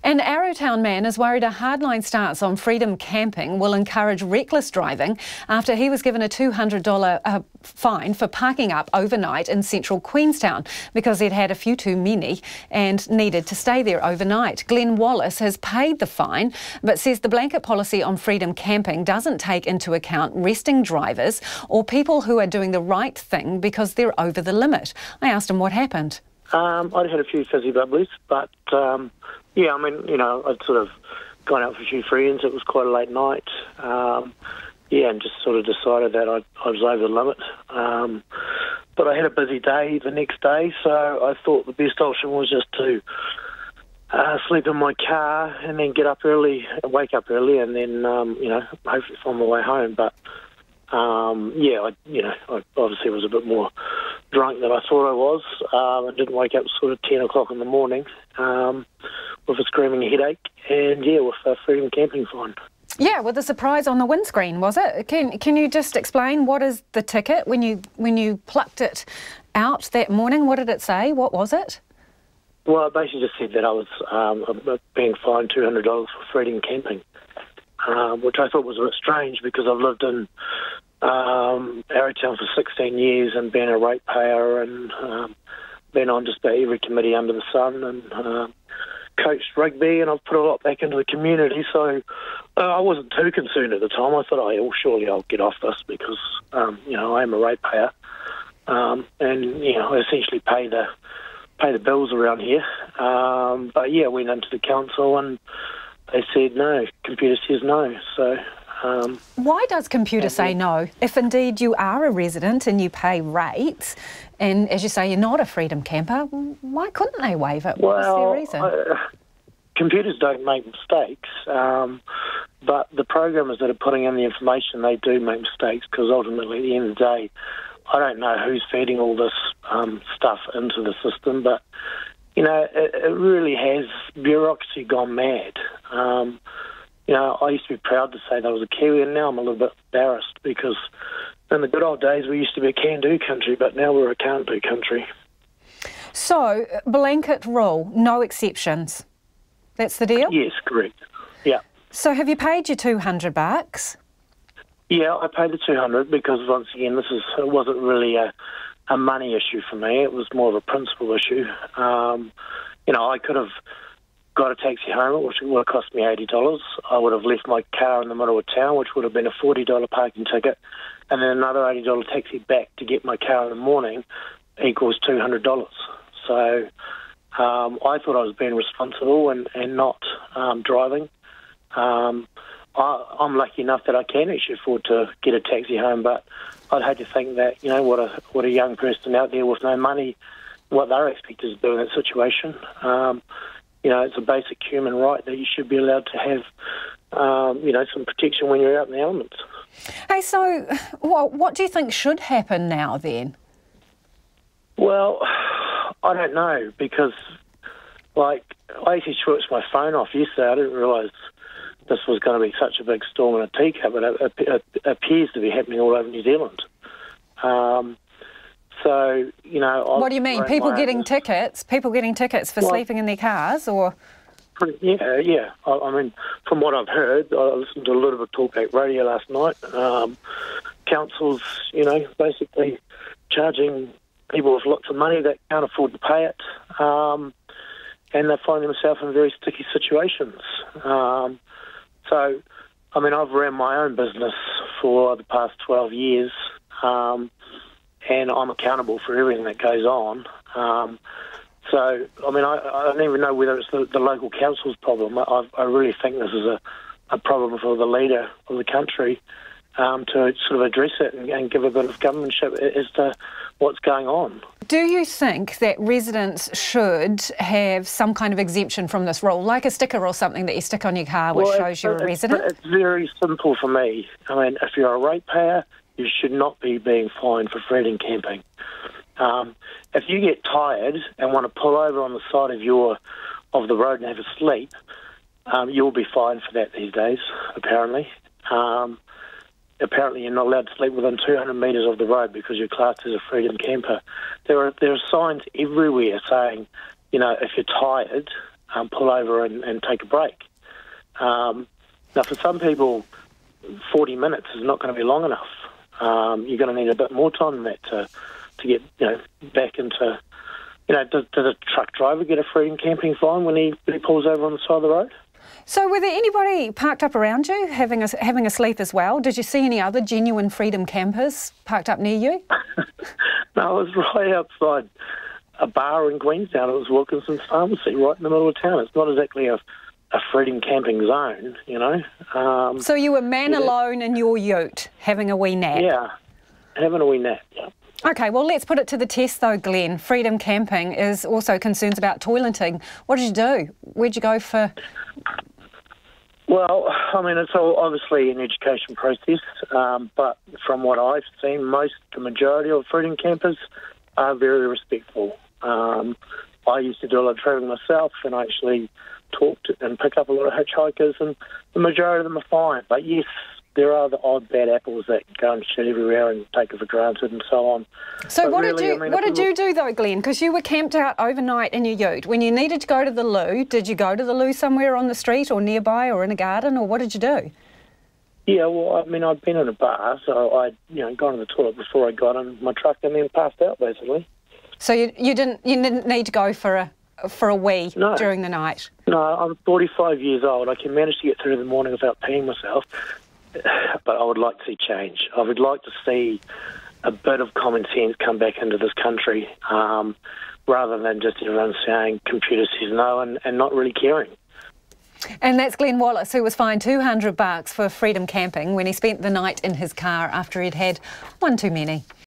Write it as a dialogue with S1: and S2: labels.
S1: An Arrowtown man is worried a hardline stance on freedom camping will encourage reckless driving after he was given a $200 fine for parking up overnight in central Queenstown because he'd had a few too many and needed to stay there overnight. Glen Wallace has paid the fine but says the blanket policy on freedom camping doesn't take into account resting drivers or people who are doing the right thing because they're over the limit. I asked him what happened.
S2: I'd had a few fizzy bubblies, but yeah, I mean, you know, I'd sort of gone out with a few friends. It was quite a late night. Yeah, and just sort of decided that I was over the limit. But I had a busy day the next day, so I thought the best option was just to sleep in my car and then get up early, wake up early, and then, you know, hopefully find my way home. But yeah, I obviously was a bit more drunk than I thought I was. I didn't wake up sort of 10 o'clock in the morning with a screaming headache and, yeah, with a freedom camping fine.
S1: Yeah, with a surprise on the windscreen, was it? Can you just explain what is the ticket when you plucked it out that morning? What did it say? What was it?
S2: Well, it basically just said that I was being fined $200 for freedom camping, which I thought was a bit strange because I've lived in Arrowtown for 16 years and been a ratepayer and been on just about every committee under the sun and coached rugby, and I've put a lot back into the community, so I wasn't too concerned at the time. I thought, oh, well, surely I'll get off this because, you know, I am a ratepayer and, you know, I essentially pay the bills around here. But, yeah, I went into the council and they said no, computer says no, so...
S1: Why does computer say no? If indeed you are a resident and you pay rates, and as you say, you're not a freedom camper, why couldn't they waive it? What's their reason?
S2: Computers don't make mistakes, but the programmers that are putting in the information, they do make mistakes because ultimately at the end of the day, I don't know who's feeding all this stuff into the system, but, you know, it really has bureaucracy gone mad. You know, I used to be proud to say that I was a Kiwi, and now I'm a little bit embarrassed because in the good old days we used to be a can-do country, but now we're a can't-do country.
S1: So, blanket rule, no exceptions. That's the deal?
S2: Yes, correct. Yeah.
S1: So have you paid your $200?
S2: Yeah, I paid the $200 because, once again, it wasn't really a money issue for me. It was more of a principle issue. You know, I could have got a taxi home, which would have cost me $80. I would have left my car in the middle of town, which would have been a $40 parking ticket, and then another $80 taxi back to get my car in the morning equals $200. So I thought I was being responsible and not driving. I'm lucky enough that I can actually afford to get a taxi home, but I'd hate to think that, you know, what a young person out there with no money, what they're expected to do in that situation. You know, it's a basic human right that you should be allowed to have, you know, some protection when you're out in the elements.
S1: Hey, so what do you think should happen now then?
S2: Well, I don't know because, like, I actually switched my phone off yesterday. I didn't realise this was going to be such a big storm in a teacup, but it appears to be happening all over New Zealand. So, you know...
S1: What do you mean? People getting tickets? People getting tickets for sleeping in their cars, or...?
S2: Yeah. I mean, from what I've heard, I listened to a little bit of talkback radio last night. Councils, you know, basically charging people with lots of money that can't afford to pay it, and they find themselves in very sticky situations. So, I mean, I've ran my own business for the past 12 years, and I'm accountable for everything that goes on. So, I mean, I don't even know whether it's the local council's problem. I really think this is a problem for the leader of the country to sort of address it and give a bit of governmentship as to what's going on.
S1: Do you think that residents should have some kind of exemption from this rule, like a sticker or something that you stick on your car which shows you're a resident?
S2: It's very simple for me. I mean, if you're a ratepayer, you should not be being fined for freedom camping. If you get tired and want to pull over on the side of the road and have a sleep, you'll be fined for that these days, apparently. Apparently you're not allowed to sleep within 200 metres of the road because you're classed as a freedom camper. There are signs everywhere saying, you know, if you're tired, pull over and take a break. Now, for some people, 40 minutes is not going to be long enough. You're going to need a bit more time than that to get back into. Does a truck driver get a freedom camping fine when he pulls over on the side of the road?
S1: So were there anybody parked up around you having a sleep as well? Did you see any other genuine freedom campers parked up near you?
S2: No, I was right outside a bar in Queenstown. It was Wilkinson's Pharmacy, right in the middle of town. It's not exactly a freedom camping zone,
S1: So you were alone in your ute, having a wee nap?
S2: Yeah, having a wee nap, yeah.
S1: OK, well, let's put it to the test, though, Glen. Freedom camping is also concerns about toileting. What did you do? Where'd you go for...
S2: Well, I mean, it's all obviously an education process, but from what I've seen, the majority of freedom campers are very respectful. I used to do a lot of travelling myself, and I actually talked and picked up a lot of hitchhikers, and the majority of them are fine. But yes, there are the odd bad apples that go and shit everywhere and take it for granted and so on.
S1: So
S2: but
S1: what
S2: really,
S1: did you do though, Glen? Because you were camped out overnight in your ute. When you needed to go to the loo, did you go to the loo somewhere on the street or nearby or in a garden, or what did you do?
S2: Yeah, well, I mean, I'd been in a bar, so I'd gone to the toilet before I got in my truck and then passed out basically.
S1: So you didn't need to go for a wee during the night?
S2: No, I'm 45 years old. I can manage to get through the morning without peeing myself. But I would like to see change. I would like to see a bit of common sense come back into this country, rather than just everyone saying computer says no and not really caring.
S1: And that's Glen Wallace, who was fined $200 for freedom camping when he spent the night in his car after he'd had one too many.